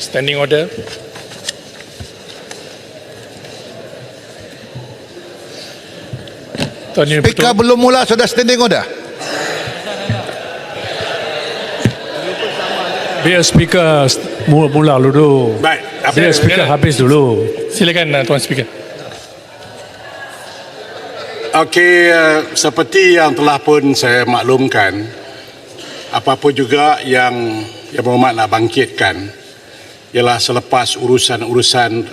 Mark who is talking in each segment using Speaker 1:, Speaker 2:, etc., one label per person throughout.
Speaker 1: Standing order. Tuan Ini
Speaker 2: Speaker belum mula sudah standing order.
Speaker 1: Biar speaker mula dulu.
Speaker 3: Baik,
Speaker 1: Biar speaker habis dulu. Silakan Tuan Speaker.
Speaker 3: Okey, seperti yang telah pun saya maklumkan, apa-apa juga yang Berhormat nak bangkitkan ialah selepas urusan-urusan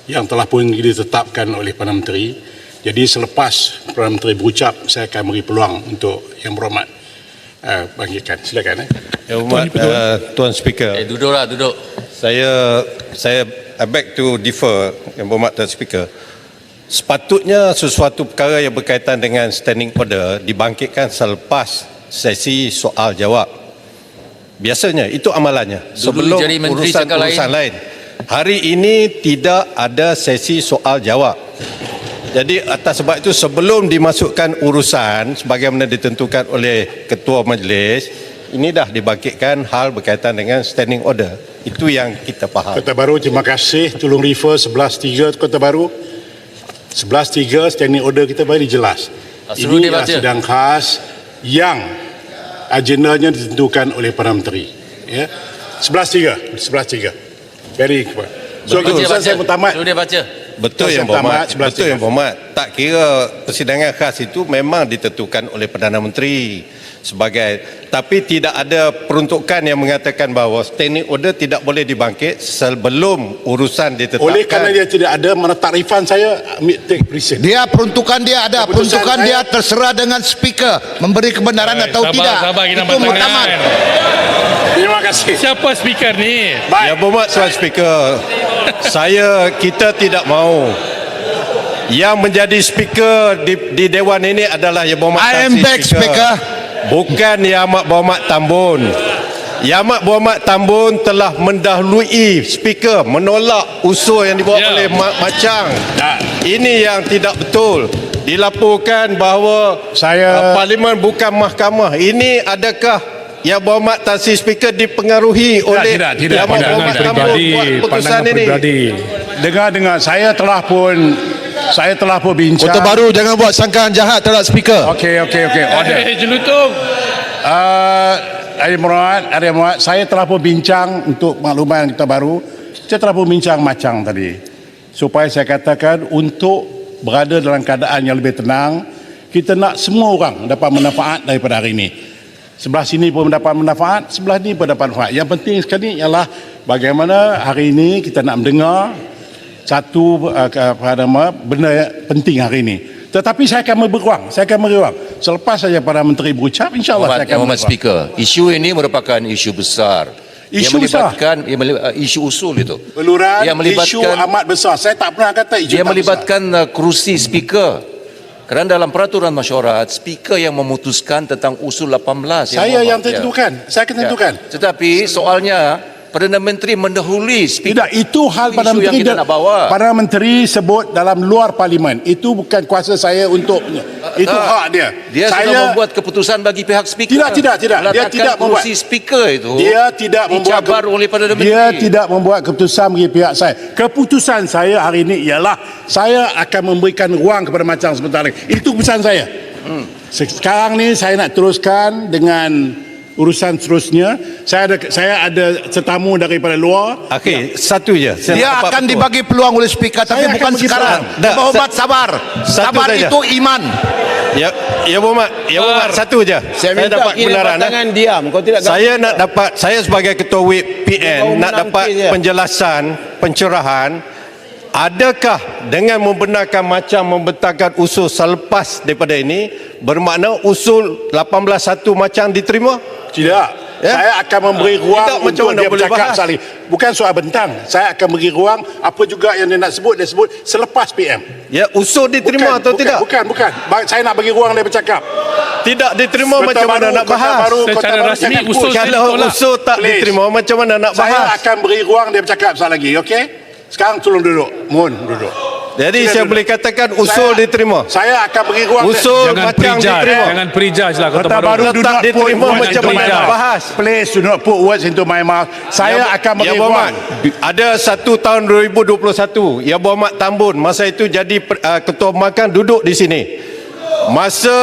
Speaker 3: yang telah pun ditetapkan oleh Perdana Menteri. Jadi selepas Perdana Menteri berucap, saya akan beri peluang untuk Yang Berhormat bangkitkan. Silakan.
Speaker 4: Yang Berhormat, Tuan Speaker.
Speaker 5: Duduklah, duduk.
Speaker 4: Saya I beg to differ, Yang Berhormat Tuan Speaker. Sepatutnya sesuatu perkara yang berkaitan dengan standing order dibangkitkan selepas sesi soal jawab. Biasanya itu amalannya sebelum urusan lain. Hari ini tidak ada sesi soal jawab. Jadi atas sebab itu sebelum dimasukkan urusan sebagaimana ditentukan oleh Ketua Majlis, ini dah dibangkitkan hal berkaitan dengan standing order. Itu yang kita faham.
Speaker 3: Kota Baru, terima kasih. Tolong refer 11.3 Kota Baru. 11.3 standing order kita bagi jelas. Ini adalah sidang khas yang agendanya ditentukan oleh Perdana Menteri. Ya. 11.3. Very good. So, keputusan saya pertama.
Speaker 5: Suruh dia baca.
Speaker 4: Betul Yang Berhormat. Betul Yang Berhormat. Tak kira persidangan khas itu memang ditentukan oleh Perdana Menteri sebagai, tapi tidak ada peruntukan yang mengatakan bahawa standing order tidak boleh dibangkit sebelum urusan ditetapkan.
Speaker 3: Oleh kerana dia tidak ada, mana takrifan saya take present.
Speaker 2: Dia peruntukan dia ada. Peruntukan dia terserah dengan speaker memberi kebenaran atau tidak. Itu muktamad.
Speaker 3: Terima kasih.
Speaker 1: Siapa speaker ni?
Speaker 4: Yang Berhormat Tuan Speaker, kita tidak mahu yang menjadi speaker di Dewan ini adalah Yang Berhormat
Speaker 2: I am back, Speaker.
Speaker 4: Bukan Yang Amat Berhormat Tambun. Yang Amat Berhormat Tambun telah mendahului speaker menolak usul yang dibawa oleh Macang. Ini yang tidak betul. Dilaporkan bahawa parlimen bukan mahkamah. Ini adakah Yang Berhormat Tan Sri Speaker dipengaruhi oleh Yang Amat Berhormat Tambun buat keputusan ini?
Speaker 3: Dengar, saya telah pun bincang.
Speaker 2: Kota Baru jangan buat sangkaan jahat terhadap speaker.
Speaker 3: Okey. Order.
Speaker 1: Jelutung.
Speaker 3: Hari Berhormat, saya telah pun bincang untuk makluman Kota Baru. Saya telah pun bincang Macang tadi. Supaya saya katakan untuk berada dalam keadaan yang lebih tenang, kita nak semua orang dapat manfaat daripada hari ini. Sebelah sini pun mendapat manfaat, sebelah ni pun dapat manfaat. Yang penting sekali ialah bagaimana hari ini kita nak mendengar satu benda penting hari ini. Tetapi saya akan beruang. Selepas saja Perdana Menteri berucap, insyaAllah saya akan beruang.
Speaker 5: Speaker, isu ini merupakan isu besar.
Speaker 3: Isu besar.
Speaker 5: Isu usul itu.
Speaker 3: Beluran, isu amat besar. Saya tak pernah kata isu
Speaker 5: dia
Speaker 3: tak
Speaker 5: melibatkan kerusi speaker. Kerana dalam peraturan masyarakat, speaker yang memutuskan tentang usul 18.
Speaker 3: Saya yang tentukan. Saya akan tentukan.
Speaker 5: Tetapi soalnya, Perdana Menteri mendahului speaker.
Speaker 3: Tidak, itu hal Perdana Menteri. Perdana Menteri sebut dalam luar parlimen. Itu bukan kuasa saya untuk. Itu hak dia.
Speaker 5: Dia sudah membuat keputusan bagi pihak speaker.
Speaker 3: Tidak. Dia tidak membuat.
Speaker 5: Kerusi speaker itu.
Speaker 3: Dia tidak membuat.
Speaker 5: Dicabar oleh Perdana Menteri.
Speaker 3: Dia tidak membuat keputusan bagi pihak saya. Keputusan saya hari ini ialah saya akan memberikan ruang kepada Macang sebentar lagi. Itu keputusan saya. Sekarang ni saya nak teruskan dengan urusan seterusnya. Saya ada tetamu daripada luar.
Speaker 4: Okey, satu je.
Speaker 2: Dia akan dibagi peluang oleh speaker, tapi bukan sekarang. Berhormat sabar. Sabar itu iman.
Speaker 4: Ya Berhormat, satu je. Saya dapat kebenaran.
Speaker 6: Diam. Kau tidak.
Speaker 4: Saya sebagai Ketua Whip PN nak dapat penjelasan, pencerahan. Adakah dengan membenarkan Macam membentangkan usul selepas daripada ini bermakna usul 18.1 Macam diterima?
Speaker 3: Tidak. Ya? Saya akan memberi ruang untuk dia bercakap sekali. Bukan soal bentang. Saya akan beri ruang apa juga yang dia nak sebut, dia sebut selepas PM.
Speaker 4: Ya, usul diterima atau tidak?
Speaker 3: Bukan. Saya nak bagi ruang dia bercakap.
Speaker 4: Tidak diterima macam mana nak bahas?
Speaker 1: Secara rasmi usul
Speaker 4: kalau usul tak diterima macam mana nak bahas?
Speaker 3: Saya akan beri ruang dia bercakap sekali lagi, okey? Sekarang tolong duduk. Mohon duduk.
Speaker 4: Jadi saya boleh katakan usul diterima.
Speaker 3: Saya akan bagi ruang.
Speaker 4: Usul
Speaker 1: Jangan
Speaker 4: macam
Speaker 1: prejudge,
Speaker 4: diterima.
Speaker 1: jangan prejudge lah Kota
Speaker 3: Kota
Speaker 1: Baru.
Speaker 3: Baru do
Speaker 4: Tak
Speaker 3: not put
Speaker 4: diterima
Speaker 3: words
Speaker 4: macam
Speaker 3: into
Speaker 4: mana
Speaker 3: my
Speaker 4: nak
Speaker 3: mouth.
Speaker 4: bahas?
Speaker 3: Please do not put words into my mouth. Saya akan bagi
Speaker 4: Ya
Speaker 3: ruang.
Speaker 4: Berhormat, ada 1 tahun 2021, Ya Berhormat Tambun masa itu jadi Ketua Pembangkang duduk di sini. Masa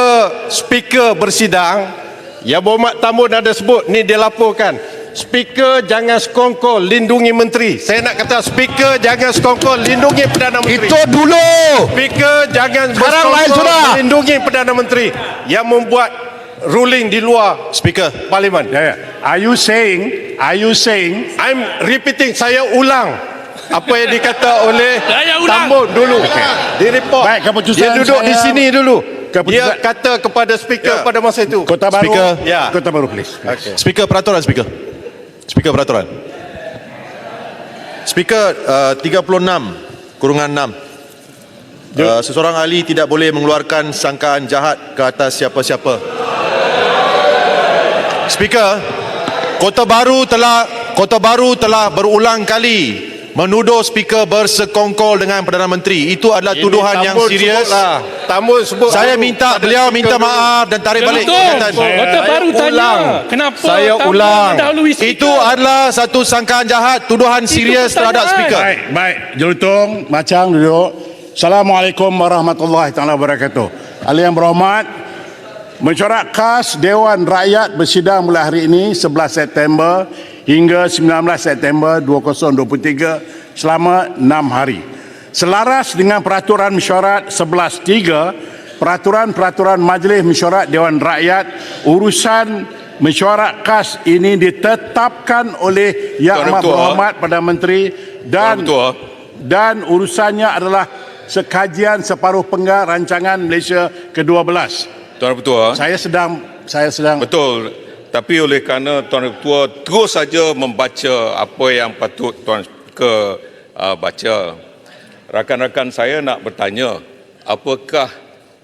Speaker 4: speaker bersidang, Ya Berhormat Tambun ada sebut, ni dia laporkan, speaker jangan sekongkol lindungi menteri. Saya nak kata speaker jangan sekongkol lindungi Perdana Menteri.
Speaker 2: Itu dulu.
Speaker 4: Speaker jangan
Speaker 2: Sekarang lain
Speaker 4: bersekongkol
Speaker 2: sudah.
Speaker 4: melindungi Perdana Menteri yang membuat ruling di luar
Speaker 6: Speaker.
Speaker 4: Parlimen.
Speaker 3: Yeah. Are you saying
Speaker 4: I'm repeating, saya ulang apa yang dikata oleh
Speaker 1: Saya ulang.
Speaker 4: Tambun dulu. Di report.
Speaker 3: Baik, keputusan
Speaker 4: Dia duduk
Speaker 3: saya-
Speaker 4: di sini dulu.
Speaker 3: Keputusan-
Speaker 4: Dia kata kepada speaker pada masa itu.
Speaker 3: Kota Baru?
Speaker 6: Speaker.
Speaker 4: Ya.
Speaker 3: Kota Baru, please.
Speaker 6: Speaker peraturan, Speaker. Speaker peraturan. Speaker 36/6. Seseorang ahli tidak boleh mengeluarkan sangkaan jahat ke atas siapa-siapa. Speaker, Kota Baru telah berulang kali menuduh speaker bersekongkol dengan Perdana Menteri. Itu adalah tuduhan yang serius.
Speaker 4: Tambun sebut.
Speaker 6: Saya
Speaker 4: dulu
Speaker 6: minta
Speaker 4: pada
Speaker 6: beliau
Speaker 4: speaker
Speaker 6: minta
Speaker 4: dulu.
Speaker 6: maaf dan tarik balik perkataan.
Speaker 1: Kota Baru tanya
Speaker 4: ulang.
Speaker 1: kenapa
Speaker 4: Saya
Speaker 1: Tambun
Speaker 4: ulang.
Speaker 1: mendahului speaker?
Speaker 6: Itu adalah satu sangkaan jahat, tuduhan serius terhadap
Speaker 1: pertanyaan.
Speaker 6: speaker.
Speaker 3: Baik, Jelutong, Macang duduk. Assalamualaikum warahmatullahi taala wabarakatuh. Ahli yang berhormat, mesyuarat khas Dewan Rakyat bersidang mulai hari ini 11 September hingga 19 September 2023 selama 6 hari. Selaras dengan peraturan mesyuarat 11.3, peraturan-peraturan Majlis Mesyuarat Dewan Rakyat, urusan mesyuarat khas ini ditetapkan oleh Yang Amat Berhormat Perdana Menteri dan urusannya adalah sekajian separuh penggar rancangan Malaysia ke-12.
Speaker 7: Tuan Ketua,
Speaker 3: Saya sedang
Speaker 7: betul. Tapi oleh kerana Tuan Ketua terus saja membaca apa yang patut Tuan Speaker baca, rakan-rakan saya nak bertanya, apakah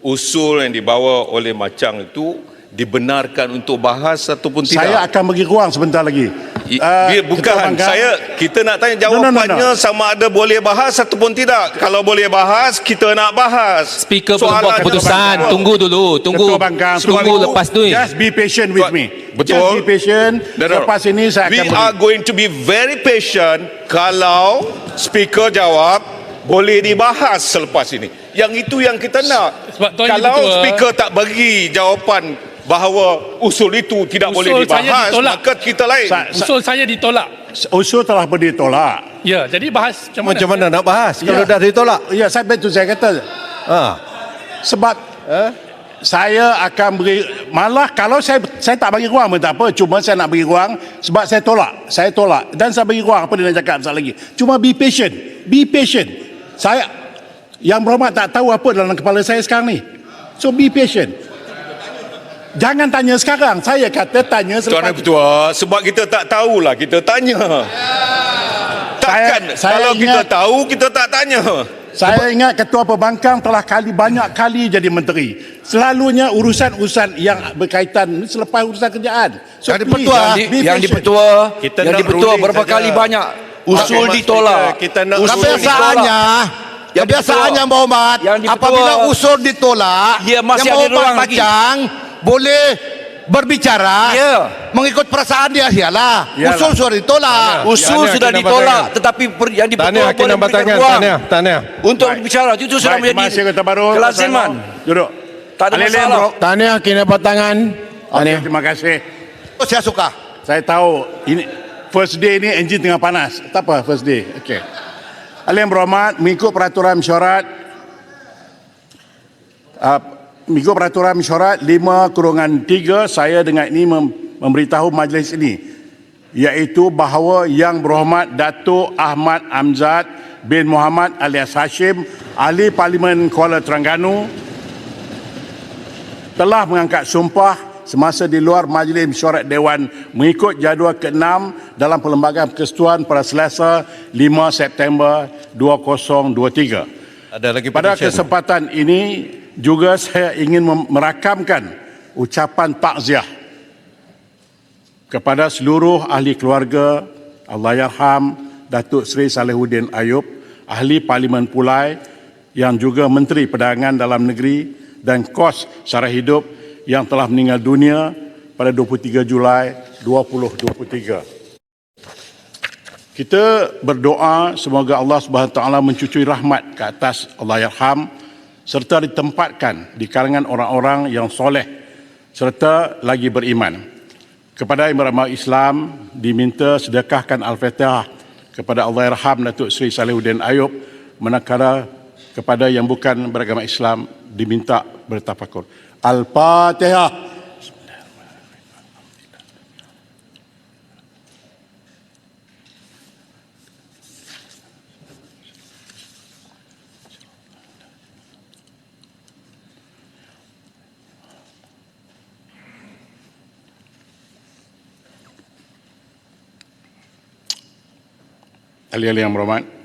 Speaker 7: usul yang dibawa oleh Macang itu dibenarkan untuk bahas ataupun tidak?
Speaker 3: saya akan bagi ruang sebentar lagi. Ketua
Speaker 7: Bukan,
Speaker 3: Pangkat-
Speaker 7: kita nak tanya
Speaker 3: No, no,
Speaker 7: jawapannya
Speaker 3: no.
Speaker 7: sama ada boleh bahas ataupun tidak. Kalau boleh bahas, kita nak bahas.
Speaker 8: Speaker belum buat
Speaker 7: Soalan
Speaker 8: keputusan.
Speaker 7: jawapan.
Speaker 8: Tunggu dulu. Tunggu.
Speaker 3: Ketua Bangkang,
Speaker 8: Tunggu lepas tu.
Speaker 3: Just be patient with
Speaker 7: Tuan-
Speaker 3: me.
Speaker 7: Betul.
Speaker 3: Just be patient.
Speaker 7: No.
Speaker 3: Lepas ini saya
Speaker 7: We
Speaker 3: akan
Speaker 7: are going to be very patient kalau speaker jawab boleh dibahas selepas ini. Yang itu yang kita nak.
Speaker 1: Sebab Tuan
Speaker 7: Kalau
Speaker 1: Ketua-
Speaker 7: speaker tak bagi jawapan bahawa usul itu tidak boleh
Speaker 1: Usul saya
Speaker 7: dibahas,
Speaker 1: ditolak.
Speaker 7: maka kita lain.
Speaker 1: Usul saya ditolak.
Speaker 3: usul telah ditolak.
Speaker 1: Ya, jadi bahas
Speaker 4: Macam mana nak bahas kalau
Speaker 3: Ya.
Speaker 4: dah ditolak?
Speaker 3: Ya, saya kata sebab saya akan beri, malah kalau saya tak bagi ruang pun tak apa, cuma saya nak bagi ruang sebab saya tolak dan saya bagi ruang. Apa dia nak cakap sekali lagi, cuma be patient. Saya Yang Berhormat tak tahu apa dalam kepala saya sekarang ni, so be patient. Jangan tanya sekarang, saya kata tanya
Speaker 7: Tuan
Speaker 3: selepas.
Speaker 7: Ketua, sebab kita tak tahulah, kita tanya. Takkan
Speaker 3: Saya
Speaker 7: kalau kita
Speaker 3: ingat-
Speaker 7: tahu, kita tak tanya.
Speaker 3: Saya ingat Ketua Pembangkang telah banyak kali jadi menteri. Selalunya urusan-urusan yang berkaitan selepas urusan kerjaan. So
Speaker 2: Jadi
Speaker 3: please,
Speaker 2: Petua,
Speaker 3: be
Speaker 5: Yang
Speaker 3: patient.
Speaker 5: dipetua,
Speaker 4: Kita
Speaker 5: yang
Speaker 4: nak
Speaker 5: dipetua
Speaker 4: ruling
Speaker 5: berapa
Speaker 4: saja.
Speaker 5: kali banyak usul
Speaker 4: Hakimat
Speaker 5: ditolak.
Speaker 4: speaker, kita nak
Speaker 5: Usul
Speaker 2: Kebiasaannya,
Speaker 5: Yang
Speaker 2: kebiasaannya
Speaker 5: dipetua.
Speaker 2: Berhormat,
Speaker 5: Yang dipetua.
Speaker 2: apabila usul ditolak,
Speaker 5: Dia masih
Speaker 2: Yang
Speaker 5: ada
Speaker 2: Berhormat
Speaker 5: ruang lagi.
Speaker 2: Macang boleh berbicara
Speaker 5: Ya.
Speaker 2: mengikut perasaan dia. Iyalah,
Speaker 3: Yalah.
Speaker 2: usul sudah ditolak.
Speaker 5: Usul
Speaker 4: Tahniah,
Speaker 5: sudah
Speaker 4: Hakim
Speaker 5: ditolak,
Speaker 4: Nampak
Speaker 5: tetapi yang dipetua
Speaker 4: Tahniah Hakim
Speaker 5: boleh
Speaker 4: Nampak
Speaker 5: memberikan
Speaker 4: Tangan.
Speaker 5: ruang
Speaker 4: Tahniah.
Speaker 5: untuk berbicara. Itu sudah
Speaker 3: Baik, terima kasih
Speaker 5: menjadi
Speaker 3: Kota Baru.
Speaker 5: kelaziman.
Speaker 3: Duduk.
Speaker 5: Tak ada
Speaker 3: Alih-alih
Speaker 5: masalah.
Speaker 3: Bro.
Speaker 6: Tahniah kena batangan.
Speaker 3: Okey, terima kasih.
Speaker 2: Saya suka.
Speaker 3: Saya tahu ini first day ni enjin tengah panas. Tak apa, first day. Okey. Alih yang Berhormat, mengikut peraturan mesyuarat mengikut peraturan mesyuarat 5/3, saya dengan ini memberitahu majlis ini, iaitu bahawa Yang Berhormat Datuk Ahmad Amzad bin Muhammad alias Hashim, Ahli Parlimen Kuala Terengganu, telah mengangkat sumpah semasa di luar Majlis Mesyuarat Dewan mengikut jadual ke-6 dalam Perlembagaan Persekutuan pada Selasa 5 September 2023.
Speaker 4: Ada lagi
Speaker 3: Pada
Speaker 4: petition.
Speaker 3: kesempatan ini juga saya ingin merakamkan ucapan takziah kepada seluruh ahli keluarga Allahyarham Datuk Seri Salihuddin Ayub, Ahli Parlimen Pulai, yang juga Menteri Perdagangan Dalam Negeri dan Kos Sara Hidup yang telah meninggal dunia pada 23 Julai 2023. Kita berdoa semoga Allah Subhanahu Wa Taala mencucui rahmat ke atas Allahyarham serta ditempatkan di kalangan orang-orang yang soleh serta lagi beriman. Kepada yang beragama Islam diminta sedekahkan Al-Fatihah kepada Allahyarham Datuk Seri Salihuddin Ayub, manakala kepada yang bukan beragama Islam diminta bertafakur. Al-Fatihah. Ahli-ahli yang berhormat,